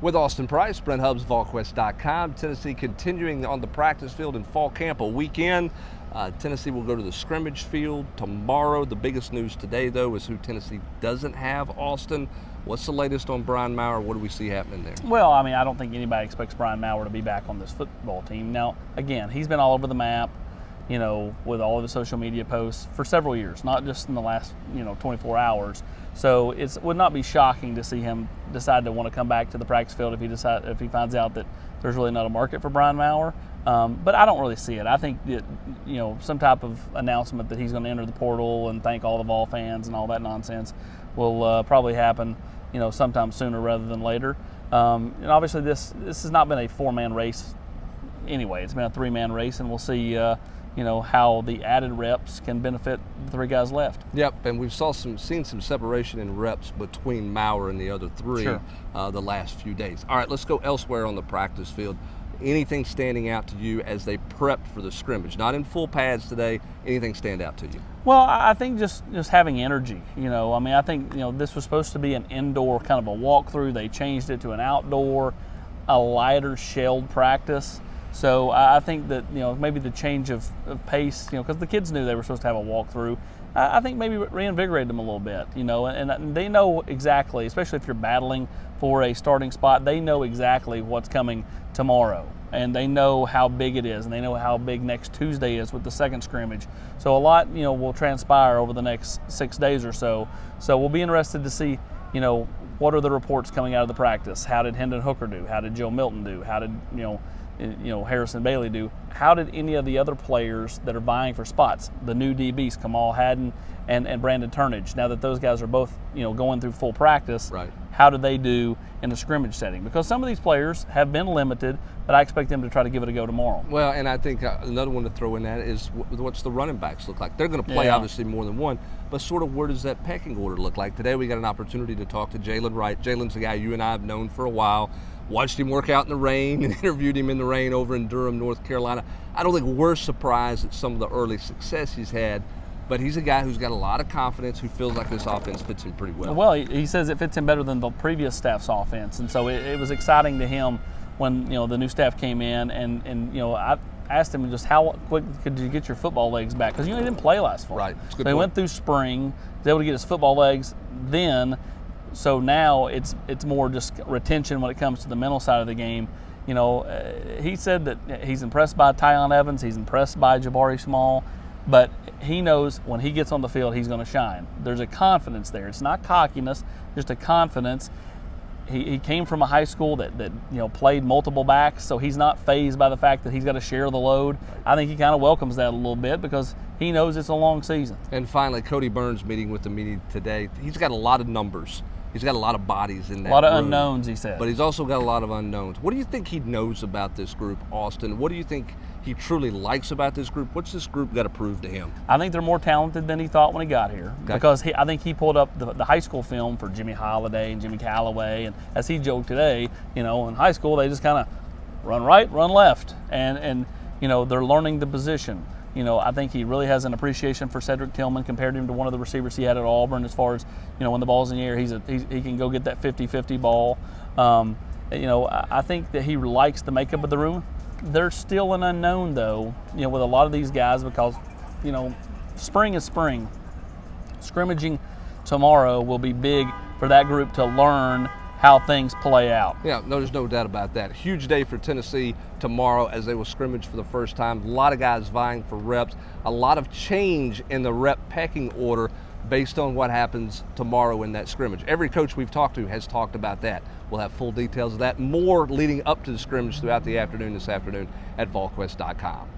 With Austin Price, Brent Hubbs, VolQuest.com. Tennessee continuing on the practice field in fall camp a weekend. Tennessee will go to the scrimmage field tomorrow. The biggest news today, though, is who Tennessee doesn't have. Austin, what's the latest on Brian Maurer? What do we see happening there? Well, I mean, I don't think anybody expects Brian Maurer to be back on this football team. Now, again, he's been all over the map, you know, with all of his social media posts for several years, not just in the last, 24 hours. So it would not be shocking to see him decide to want to come back to the practice field if he finds out that there's really not a market for Brian Maurer. But I don't really see it. I think that, some type of announcement that he's going to enter the portal and thank all the Vol fans and all that nonsense will probably happen, sometime sooner rather than later. And obviously this has not been a four-man race anyway. It's been a three-man race, and we'll see how the added reps can benefit the three guys left. Yep, and we've seen some separation in reps between Maurer and the other three the last few days. All right, let's go elsewhere on the practice field. Anything standing out to you as they prepped for the scrimmage? Not in full pads today. Anything stand out to you? Well, I think just having energy. I think this was supposed to be an indoor kind of a walkthrough. They changed it to an outdoor, a lighter shelled practice. So I think that maybe the change of pace, because the kids knew they were supposed to have a walkthrough. I think maybe reinvigorated them a little bit, and they know exactly, especially if you're battling for a starting spot, they know exactly what's coming tomorrow, and they know how big it is, and they know how big next Tuesday is with the second scrimmage. So a lot, will transpire over the next 6 days or so. So we'll be interested to see, what are the reports coming out of the practice? How did Hendon Hooker do? How did Joe Milton do? How did, Harrison Bailey do? How did any of the other players that are vying for spots, the new DBs, Kamal Haddon and Brandon Turnage, now that those guys are both, going through full practice, right, how do they do in the scrimmage setting? Because some of these players have been limited, but I expect them to try to give it a go tomorrow. Well, and I think another one to throw in that is what's the running backs look like? They're going to play obviously more than one, but sort of where does that pecking order look like? Today we got an opportunity to talk to Jalen Wright. Jalen's a guy you and I have known for a while. Watched him work out in the rain and interviewed him in the rain over in Durham, North Carolina. I don't think we're surprised at some of the early success he's had, but he's a guy who's got a lot of confidence, who feels like this offense fits him pretty well. Well, he says it fits him better than the previous staff's offense, and so it was exciting to him when the new staff came in, and I asked him just how quick could you get your football legs back, because he didn't play last fall. Right. So he went through spring, was able to get his football legs then. So now it's more just retention when it comes to the mental side of the game. He said that he's impressed by Tyon Evans, he's impressed by Jabari Small, but he knows when he gets on the field he's going to shine. There's a confidence there. It's not cockiness, just a confidence. He came from a high school that played multiple backs, so he's not fazed by the fact that he's got to share the load. I think he kind of welcomes that a little bit because he knows it's a long season. And finally, Cody Burns meeting with the media today. He's got a lot of numbers. He's got a lot of bodies in that room. A lot of room, unknowns, he said. But he's also got a lot of unknowns. What do you think he knows about this group, Austin? What do you think he truly likes about this group? What's this group got to prove to him? I think they're more talented than he thought when he got here. Okay. Because I think he pulled up the high school film for Jimmy Holiday and Jimmy Callaway. And as he joked today, in high school they just kind of run right, run left. And they're learning the position. I think he really has an appreciation for Cedric Tillman, compared him to one of the receivers he had at Auburn, as far as, when the ball's in the air, he can go get that 50-50 ball. I think that he likes the makeup of the room. There's still an unknown, though, with a lot of these guys, because, spring is spring. Scrimmaging tomorrow will be big for that group to learn how things play out. Yeah, no, there's no doubt about that. Huge day for Tennessee tomorrow as they will scrimmage for the first time. A lot of guys vying for reps. A lot of change in the rep pecking order based on what happens tomorrow in that scrimmage. Every coach we've talked to has talked about that. We'll have full details of that, more leading up to the scrimmage throughout the afternoon this afternoon at VolQuest.com.